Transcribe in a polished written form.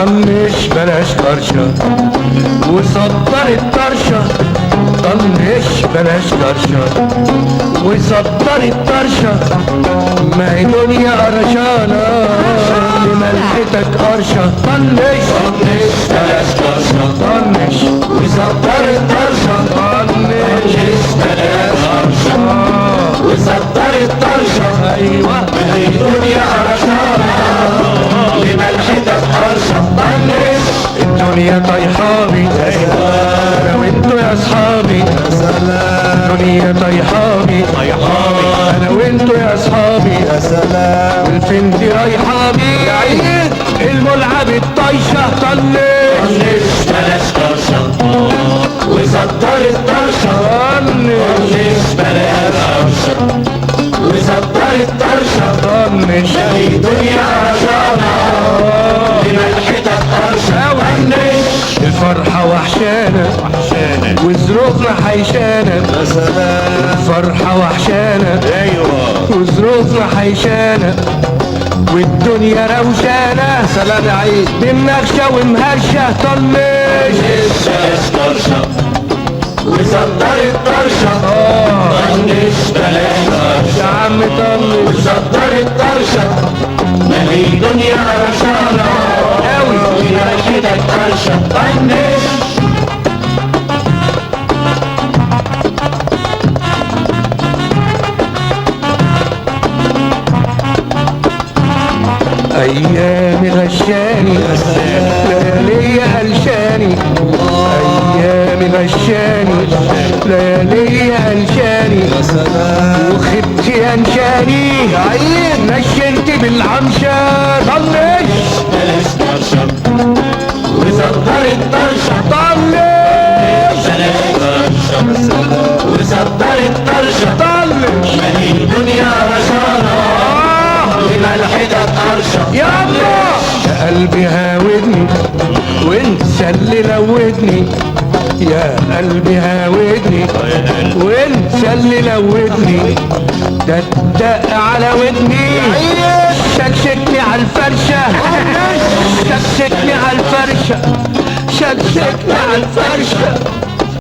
طنش بلاش طرشة وصدر الطرشة، طنش بلاش طرشة وصدر الطرشة، ما هي دنيا قرشانة لملحتك قرشة. طنش بلاش طرشة طنش وصدر الطرشة، طنش بلاش طرشة وصدر الطرشة، ايوه هي دنيا قرشانة لملحتك قرشة. طنش الدنيا طيحاني انا وانتو يا اصحابي، الدنيا طيحاني انا وانتو يا اصحابي، والفندي رايحاني يا عيد الملعب الطايشه. طنش بلاش طرشة وصدر الطرشة، طنش بلاش طرشة وصدر الطرشة، طنش هي دنيا قرشانة لملحتك قرشة. طنش الفرحة وحشانة وظروفنا حيشانة، الفرحة وحشانة وظروفنا حيشانة، والدنيا روشانة. سلام يا عيد بالنغشة ومهرشة. طنش بلاش طرشة وصدر الطرشة، طنش بلاش طرشة يا عم طنش وصدر الطرشة، ما هي دنيا قرشانة أوي لملحتك قرشة. طنش ايامي غشاني ليالي قلشاني، ايامي غشاني ليالي قلشاني، وخدتي انشاني عين نشنت بالعمشة. طنش بلاش طرشة وصدر الطرشة، طنش بلاش طرشة وصدر الطرشة، طنش ما هي دنيا قرشانة لملحتك قرشة. يابا يا قلبي هاودني وانت اللي لودني، يا قلبي هاودني وانت اللي لودني، ده الدق على ودني شكشكني على الفرشة، شكشكني على الفرشة، شكشكني على الفرشة.